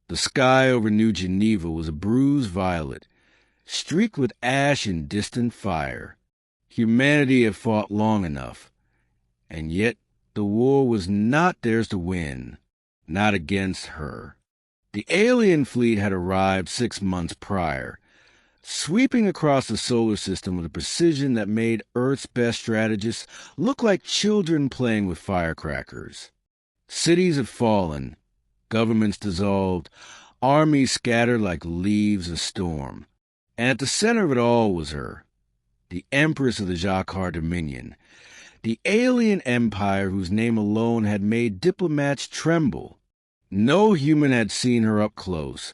The sky over New Geneva was a bruised violet, streaked with ash and distant fire. Humanity had fought long enough, and yet the war was not theirs to win, not against her. The alien fleet had arrived 6 months prior, sweeping across the solar system with a precision that made Earth's best strategists look like children playing with firecrackers. Cities had fallen, governments dissolved, armies scattered like leaves of storm. And at the center of it all was her, the Empress of the Jacquard Dominion, the alien empire whose name alone had made diplomats tremble. No human had seen her up close,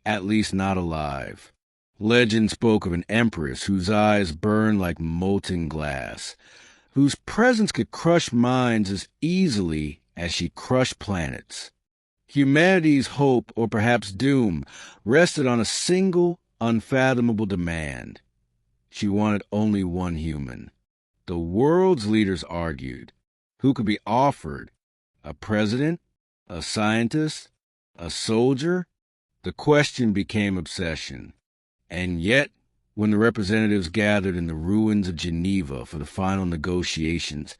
at least not alive. Legend spoke of an empress whose eyes burned like molten glass, whose presence could crush minds as easily as she crushed planets. Humanity's hope, or perhaps doom, rested on a single, unfathomable demand. She wanted only one human. The world's leaders argued. Who could be offered? A president? A scientist? A soldier? The question became obsession. And yet, when the representatives gathered in the ruins of Geneva for the final negotiations,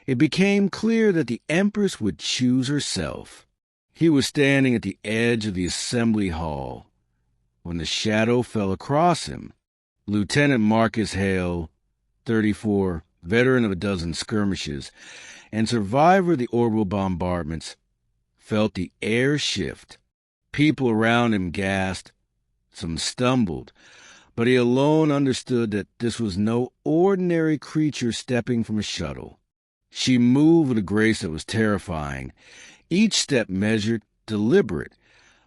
it became clear that the Empress would choose herself. He was standing at the edge of the assembly hall when the shadow fell across him. Lieutenant Marcus Hale, 34, veteran of a dozen skirmishes, and survivor of the orbital bombardments, felt the air shift. People around him gasped. Some stumbled, but he alone understood that this was no ordinary creature stepping from a shuttle. She moved with a grace that was terrifying, each step measured, deliberate,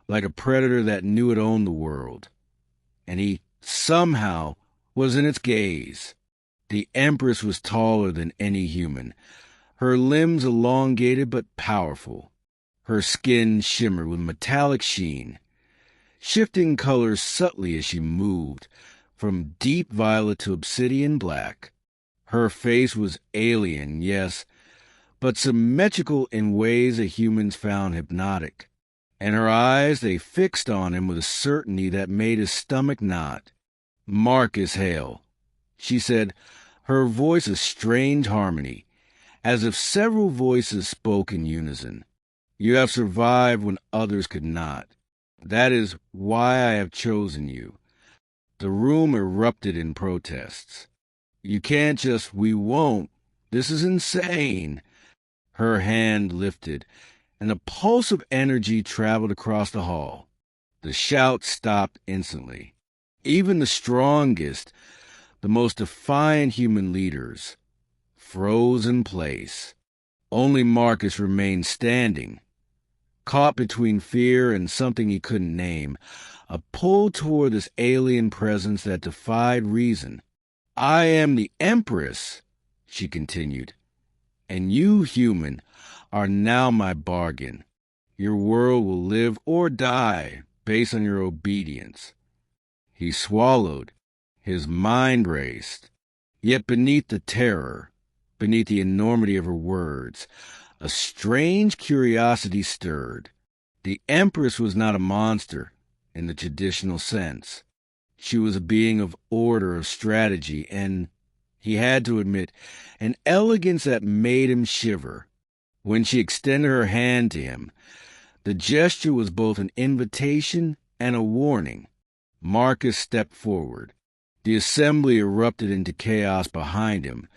like a predator that knew it owned the world. And he, somehow, was in its gaze. The Empress was taller than any human, her limbs elongated but powerful. Her skin shimmered with metallic sheen, shifting colors subtly as she moved, from deep violet to obsidian black. Her face was alien, yes, but symmetrical in ways that humans found hypnotic. And her eyes, they fixed on him with a certainty that made his stomach knot. "Marcus Hale," she said, her voice a strange harmony, as if several voices spoke in unison. "You have survived when others could not. That is why I have chosen you." The room erupted in protests. "You can't just, we won't. This is insane." Her hand lifted, and a pulse of energy traveled across the hall. The shout stopped instantly. Even the strongest, the most defiant human leaders froze in place. Only Marcus remained standing, caught between fear and something he couldn't name, a pull toward this alien presence that defied reason. "I am the Empress," she continued, "and you, human, are now my bargain. Your world will live or die based on your obedience." He swallowed. His mind raced. Yet beneath the terror, beneath the enormity of her words, a strange curiosity stirred. The Empress was not a monster in the traditional sense. She was a being of order, of strategy, and, he had to admit, an elegance that made him shiver. When she extended her hand to him, the gesture was both an invitation and a warning. Marcus stepped forward. The assembly erupted into chaos behind him,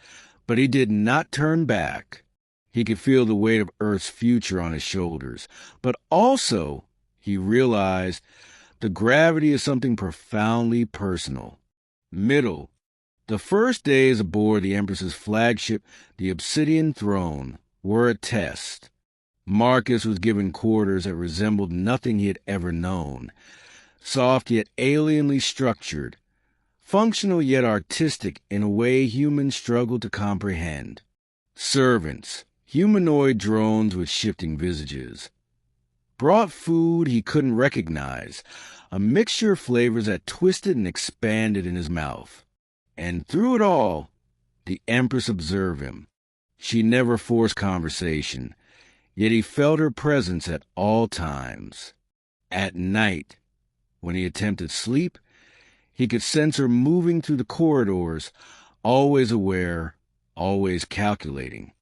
but he did not turn back. He could feel the weight of Earth's future on his shoulders, but also, he realized, the gravity of something profoundly personal. The first days aboard the Empress's flagship, the Obsidian Throne, were a test. Marcus was given quarters that resembled nothing he had ever known, soft yet alienly structured, functional yet artistic in a way humans struggled to comprehend. Servants, humanoid drones with shifting visages, brought food he couldn't recognize, a mixture of flavors that twisted and expanded in his mouth. And through it all, the Empress observed him. She never forced conversation, yet he felt her presence at all times. At night, when he attempted sleep, he could sense her moving through the corridors, always aware, always calculating.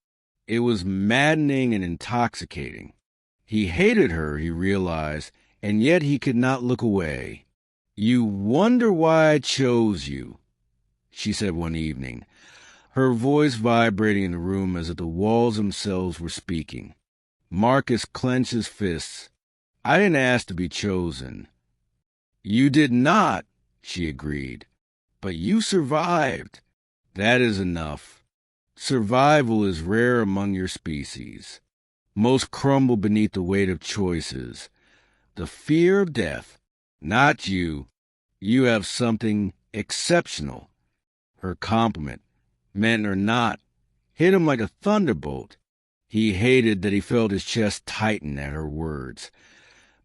It was maddening and intoxicating. He hated her, he realized, and yet he could not look away. "You wonder why I chose you," she said one evening, her voice vibrating in the room as if the walls themselves were speaking. Marcus clenched his fists. "I didn't ask to be chosen." "You did not," she agreed. "But you survived. That is enough. Survival is rare among your species. Most crumble beneath the weight of choices. The fear of death. Not you. You have something exceptional." Her compliment, meant or not, hit him like a thunderbolt. He hated that he felt his chest tighten at her words,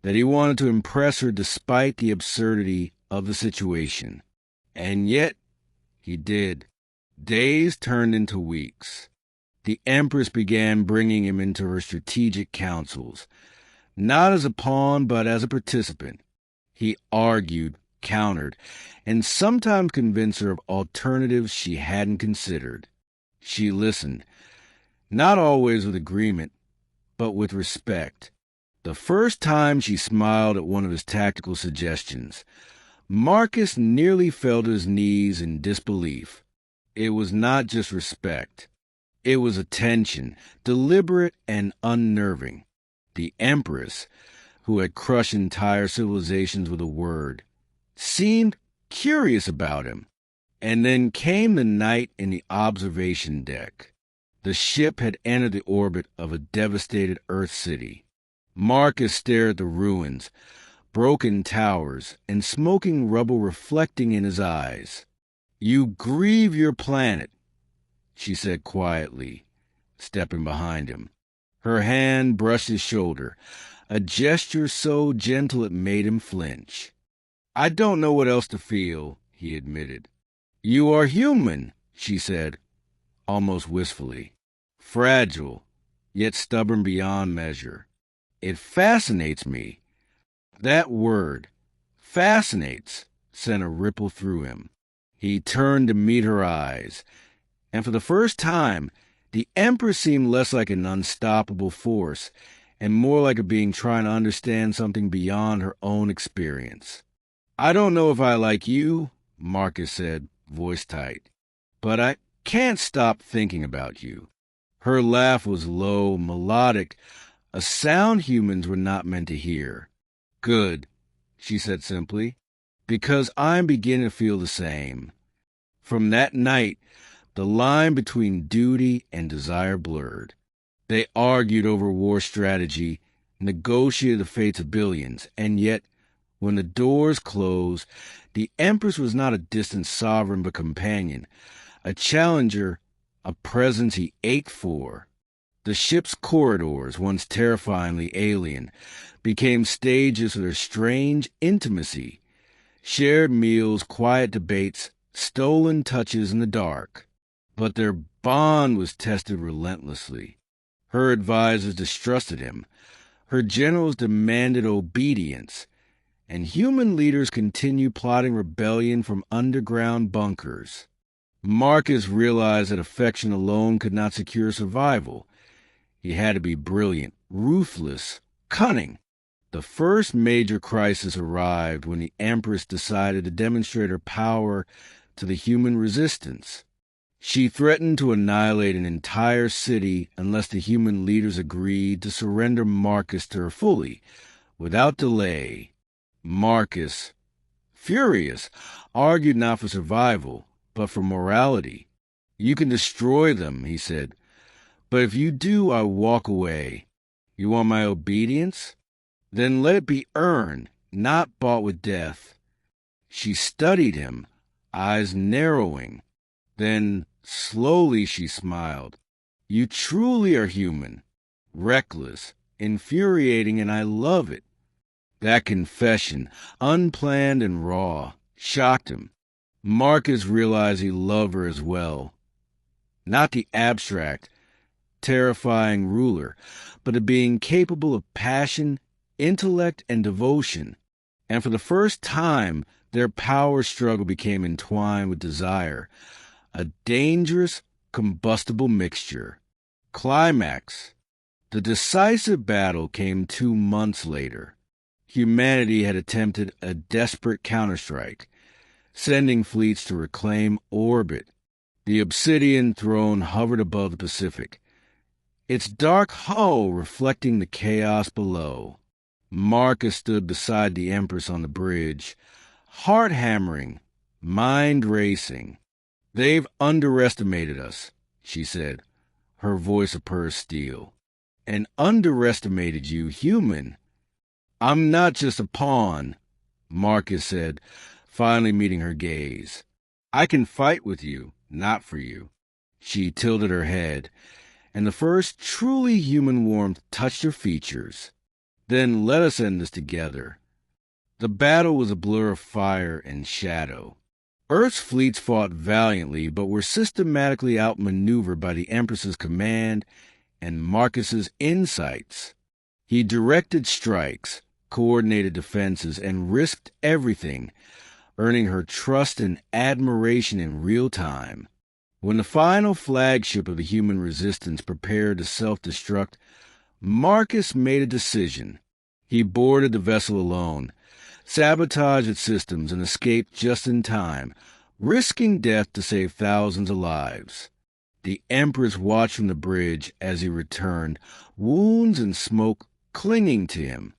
that he wanted to impress her despite the absurdity of the situation. And yet, he did. Days turned into weeks. The Empress began bringing him into her strategic councils, not as a pawn, but as a participant. He argued, countered, and sometimes convinced her of alternatives she hadn't considered. She listened, not always with agreement, but with respect. The first time she smiled at one of his tactical suggestions, Marcus nearly fell to his knees in disbelief. It was not just respect. It was attention, deliberate and unnerving. The Empress, who had crushed entire civilizations with a word, seemed curious about him. And then came the night in the observation deck. The ship had entered the orbit of a devastated Earth city. Marcus stared at the ruins, broken towers, and smoking rubble reflecting in his eyes. "You grieve your planet," she said quietly, stepping behind him. Her hand brushed his shoulder, a gesture so gentle it made him flinch. "I don't know what else to feel," he admitted. "You are human," she said, almost wistfully. "Fragile, yet stubborn beyond measure. It fascinates me." That word, fascinates, sent a ripple through him. He turned to meet her eyes, and for the first time, the Empress seemed less like an unstoppable force and more like a being trying to understand something beyond her own experience. "I don't know if I like you," Marcus said, voice tight, "but I can't stop thinking about you." Her laugh was low, melodic, a sound humans were not meant to hear. "Good," she said simply, "because I'm beginning to feel the same." From that night, the line between duty and desire blurred. They argued over war strategy, negotiated the fates of billions, and yet, when the doors closed, the Empress was not a distant sovereign but companion, a challenger, a presence he ached for. The ship's corridors, once terrifyingly alien, became stages for their strange intimacy, shared meals, quiet debates, stolen touches in the dark. But their bond was tested relentlessly. Her advisors distrusted him. Her generals demanded obedience. And human leaders continued plotting rebellion from underground bunkers. Marcus realized that affection alone could not secure survival. He had to be brilliant, ruthless, cunning. The first major crisis arrived when the Empress decided to demonstrate her power to the human resistance. She threatened to annihilate an entire city unless the human leaders agreed to surrender Marcus to her fully, without delay. Marcus, furious, argued not for survival, but for morality. "You can destroy them," he said, "but if you do, I walk away. You want my obedience? Then let it be earned, not bought with death." She studied him, eyes narrowing. Then, slowly, she smiled. "You truly are human, reckless, infuriating, and I love it." That confession, unplanned and raw, shocked him. Marcus realized he loved her as well. Not the abstract, terrifying ruler, but a being capable of passion intellect, and devotion, and for the first time, their power struggle became entwined with desire, a dangerous, combustible mixture. Climax. The decisive battle came 2 months later. Humanity had attempted a desperate counterstrike, sending fleets to reclaim orbit. The obsidian throne hovered above the Pacific, its dark hull reflecting the chaos below. Marcus stood beside the Empress on the bridge, heart hammering, mind racing. "They've underestimated us," she said, her voice a purr steel. "And underestimated you, human." "I'm not just a pawn," Marcus said, finally meeting her gaze. "I can fight with you, not for you." She tilted her head, and the first truly human warmth touched her features. "Then let us end this together." The battle was a blur of fire and shadow. Earth's fleets fought valiantly, but were systematically outmaneuvered by the Empress's command and Marcus's insights. He directed strikes, coordinated defenses, and risked everything, earning her trust and admiration in real time. When the final flagship of the human resistance prepared to self-destruct, Marcus made a decision. He boarded the vessel alone, sabotaged its systems, and escaped just in time, risking death to save thousands of lives. The Empress watched from the bridge as he returned, wounds and smoke clinging to him.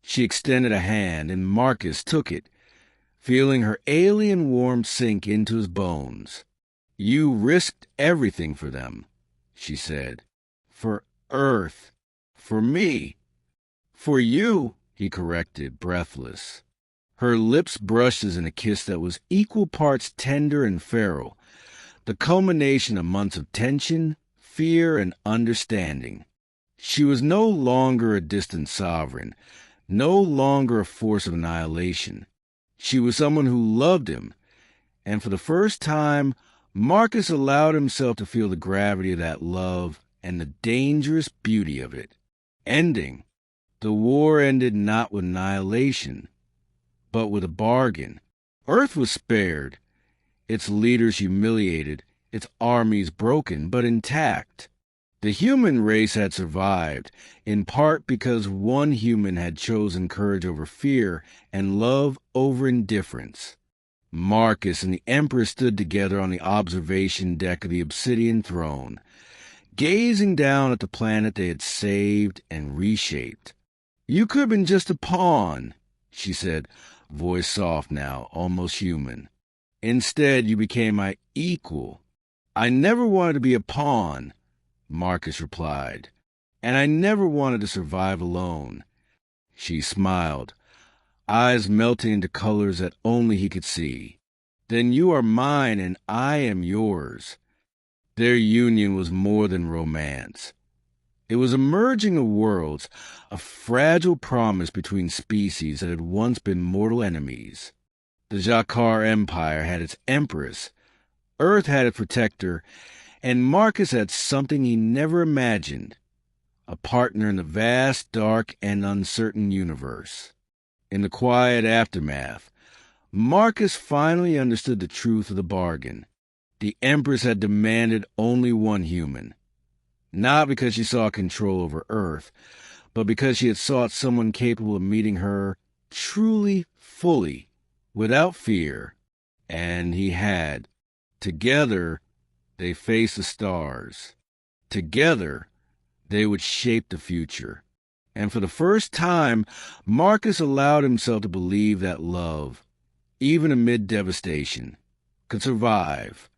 She extended a hand, and Marcus took it, feeling her alien warmth sink into his bones. "You risked everything for them," she said. "For Earth. For me." "For you," he corrected, breathless. Her lips brushed as in a kiss that was equal parts tender and feral, the culmination of months of tension, fear, and understanding. She was no longer a distant sovereign, no longer a force of annihilation. She was someone who loved him, and for the first time, Marcus allowed himself to feel the gravity of that love and the dangerous beauty of it. Ending. The war ended not with annihilation, but with a bargain. Earth was spared, its leaders humiliated, its armies broken, but intact. The human race had survived, in part because one human had chosen courage over fear and love over indifference. Marcus and the Empress stood together on the observation deck of the obsidian throne, gazing down at the planet they had saved and reshaped. "You could have been just a pawn," she said, voice soft now, almost human. "Instead, you became my equal." "I never wanted to be a pawn," Marcus replied, "and I never wanted to survive alone." She smiled, eyes melting into colors that only he could see. "Then you are mine and I am yours." Their union was more than romance. It was a merging of worlds, a fragile promise between species that had once been mortal enemies. The Jakar Empire had its Empress, Earth had its protector, and Marcus had something he never imagined, a partner in the vast, dark, and uncertain universe. In the quiet aftermath, Marcus finally understood the truth of the bargain. The Empress had demanded only one human, not because she saw control over Earth, but because she had sought someone capable of meeting her truly, fully, without fear. And he had. Together, they faced the stars. Together, they would shape the future. And for the first time, Marcus allowed himself to believe that love, even amid devastation, could survive.